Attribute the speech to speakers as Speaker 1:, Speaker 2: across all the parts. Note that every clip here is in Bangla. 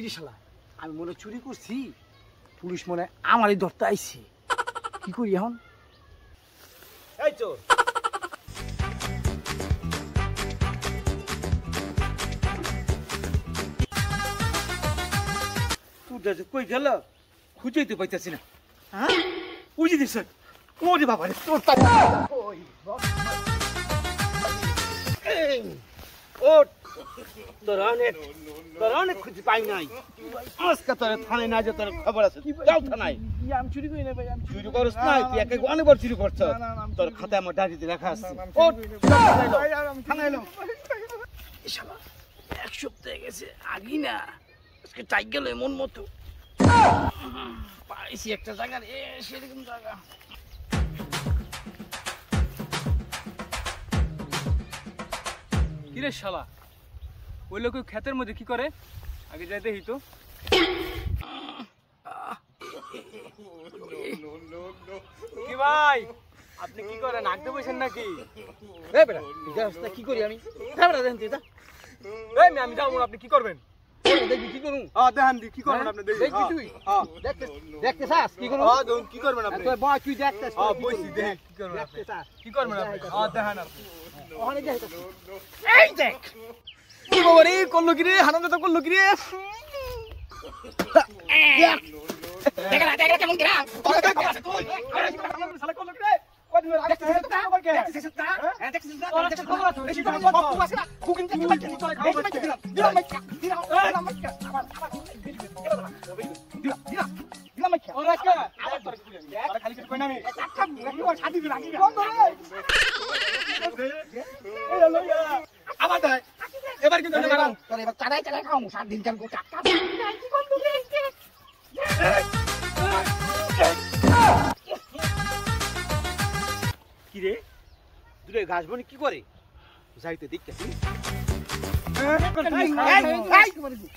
Speaker 1: কিরে শালা আমি মনে চুরি করছি পুলিশ মনে আমারই ধরতে আইছে কি করি এখন এই চোর তুই কই গেল খুঁজেই তো পাইতেছি না হ্যাঁ বুঝি দিস ওরে বাবা রে তোর ওই ও তোর অনেক খুঁজে পাই নাই আজকে তোর থানায় না যে তোর খবর আছে যাও থানায় আমি চুরি করি না ভাই আমি চুরি করছ না তুই একে অনেকবার চুরি করছ তোর খাতায় আমার ডায়েরিতে লেখা আছে ও থানায় এলো শালা এক সপ্তাহ গেছে আগি না আজকে টাই গেল মন মতো পাইছি একটা জায়গা রে সেরকম জায়গা
Speaker 2: কিরে শালা ওই লোক ক্ষেতের মধ্যে কি করে আগে যাই দেখি তো কি ভাই আপনি কি করেন আঁকতে বসেন নাকি
Speaker 1: কি করি আমি
Speaker 2: আমি যাবো আপনি কি করবেন
Speaker 1: দেখবি কি করুন
Speaker 2: দেখান দি কি করবেন আপনি
Speaker 1: দেখবি তুই দেখতে চাস কি করুন
Speaker 2: কি করবেন আপনি
Speaker 1: তুই দেখতে
Speaker 2: বসি দেখ কি করবেন আপনি কি করবেন আপনি দেখান আপনি
Speaker 1: ওখানে যাই
Speaker 2: এই দেখ কি বাবা রে করলো কি রে হারামে তো করলো কি রে
Speaker 1: দেখা কেমন গেরা শালা করলো কি রে
Speaker 2: এবার কিন্তু
Speaker 1: চালাই খাও 7 দিন কাল কি রে দুটো ঘাস বনি কি করে যাইতে দেখতেছি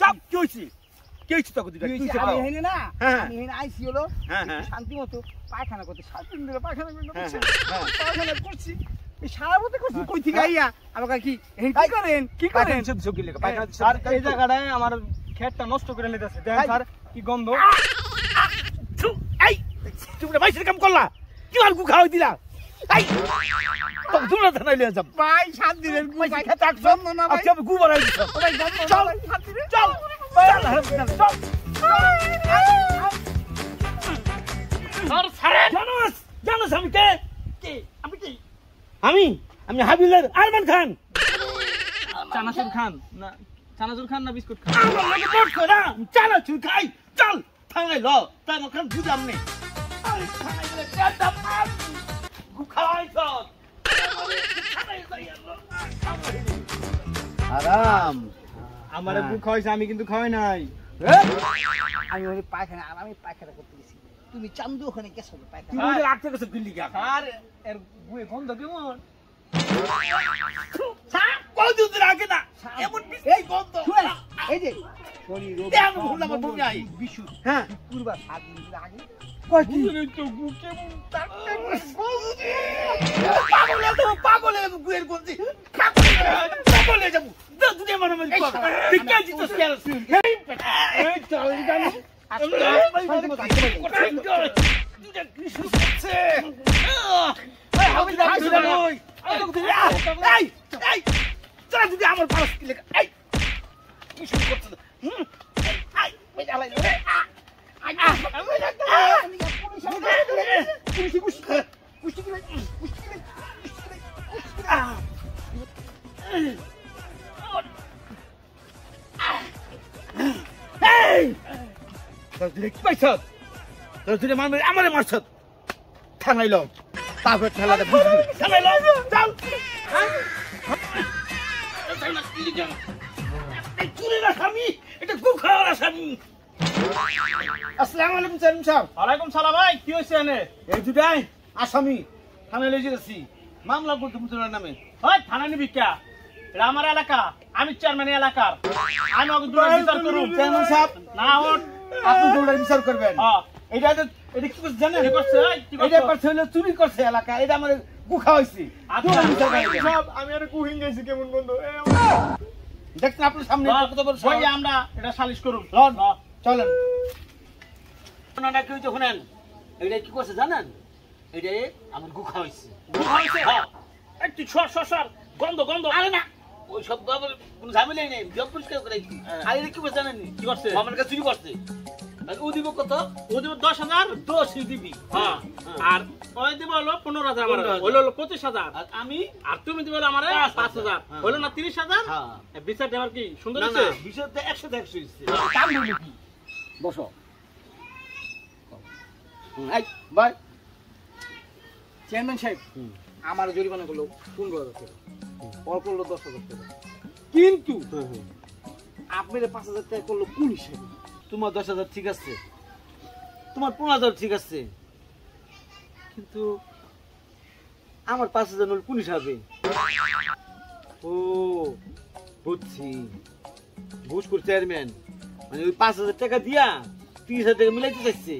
Speaker 1: চাপ কি হইছে কি হইছে তোকে দুটো তুই আমি হেনে না আমি হেনে আইছি হলো শান্তি মতো পায়খানা করতে 7 দিন ধরে পায়খানা করছি এই সারা মতে করছি কই থেকে আইয়া আমাকে কি কি করেন সব ঝুঁকি লাগে পায়খানা
Speaker 2: স্যার এই জায়গাটায় আমার ক্ষেতটা নষ্ট করে নিতেছে দেখেন স্যার কি গন্ধ
Speaker 1: এই তুমি বাইসের কাম করলা কি আর গু খাওয়াই দিলা এই তো দূরে থানায় নিয়ে যাব ভাই 7 দিনের গু ভাই খেতে আসব না ভাই আচ্ছা গু বানাই দিছ ভাই চল 7 দিনে চল চল স্যার জানোস আমি কে আমি কি আমি হাবিলের আরমান খান
Speaker 2: চানাচুর খান না চানাচুর খান না বিস্কুট খান
Speaker 1: আমার লাগে বট করা চানাচুর খাই চল থানায় ল তাই মখান বুঝাম নে আরে থানায় গেলে কেডা মার গু খাওয়াই চল আরাম
Speaker 2: আমারে গু খাওয়াইছে আমি কিন্তু খাওয়াই নাই
Speaker 1: আমি ওই পায়খানা করতে গেছি তুমি চান্দু ওখানে গেছো পায়খানা
Speaker 2: তুই ওদের রাখতে গেছো দিল্লি গা স্যার এর গুয়ে গন্ধ কেমন
Speaker 1: স্যার কতদিন আগে না এমন এই গন্ধ এই যে শনি রবি আমি ভুললাম বমি আই বিশু হ্যাঁ পূর্বা 7 দিন আগে কয়দিন তো গু কেমন পাগল গুয়ের গন্ধি পাগল যাবো দুটো মনে মনে ঠিক আছে তো স্কেল এই চল জানি দুটো কৃষ্ণ করছে এই আমি যাচ্ছি না ওই এই তোরা যদি আমার পারস কি লেখা এই কৃষ্ণ করছে এই এই আলাই রে আমারে মারছ থানাইল তারপর ঠেলাটা বুঝবি থানাইল চল চুরি না স্বামী এটা গু খাওয়ার স্বামী আসসালামু আলাইকুম সালাম সাহেব
Speaker 2: ওয়ালাইকুম সালাম ভাই কি হইছে এনে
Speaker 1: এই দুটাই আসামি থানায় লয়ে যাচ্ছি মামলা করতে মুসলমান নামে
Speaker 2: ওই থানা নিবি কে এটা আমার এলাকা আমি চেয়ারম্যান এলাকার আমি ওকে দুটো বিচার করব
Speaker 1: চেয়ারম্যান সাহেব
Speaker 2: না ওঠ
Speaker 1: আপনি দুটো বিচার করবেন
Speaker 2: হ্যাঁ
Speaker 1: এটা কি করছে জানেন
Speaker 2: কি করছে
Speaker 1: এটা করছে হলো চুরি করছে এলাকা এটা আমার গু খাওয়াইছে
Speaker 2: আচ্ছা সব আমি আর গু হিং গেছি কেমন বন্ধু
Speaker 1: দেখছেন আপনার সামনে কত বড়
Speaker 2: ওই আমরা এটা সালিশ করুন
Speaker 1: লন চলেন ওনাটা কি হইছে শুনেন এটা কি করছে জানেন এটা আমার গুখা হইছে
Speaker 2: হ্যাঁ একটু সর সর সর গন্ধ গন্ধ
Speaker 1: আরে না ওই সব কোনো ঝামেলাই নেই জব পরিষ্কার করে আরে কি করছে জানেন
Speaker 2: কি করছে
Speaker 1: আমার কাছে চুরি করছে আর ও দিব কত
Speaker 2: ও দিব 10,000
Speaker 1: 10 দিবি
Speaker 2: হ্যাঁ আর ওই দিব হলো 15,000 আমার হলো 25,000
Speaker 1: আর আমি
Speaker 2: আর তুমি দিব হলো আমারে 5,000 হলো না 30,000
Speaker 1: হ্যাঁ
Speaker 2: বিচার দেওয়ার কি সুন্দর
Speaker 1: না
Speaker 2: হচ্ছে
Speaker 1: না বিষয়তে 100 হইছে
Speaker 2: কাম হলো কি
Speaker 1: বসো এই বাই
Speaker 2: চেয়ারম্যান সাহেব আমার জরিমানা করলো 15,000 টাকা ওর করলো 10,000 টাকা কিন্তু আপনার 5,000 টাকা করলো কোন হিসাবে
Speaker 1: তোমার 10,000 ঠিক আছে তোমার 15,000 ঠিক আছে কিন্তু আমার 5,000 হল কোন হিসাবে ও বুঝছি ঘুষখোর চেয়ারম্যান মানে ওই 5,000 টাকা দিয়া 30,000 টাকা মিলাইতে চাইছে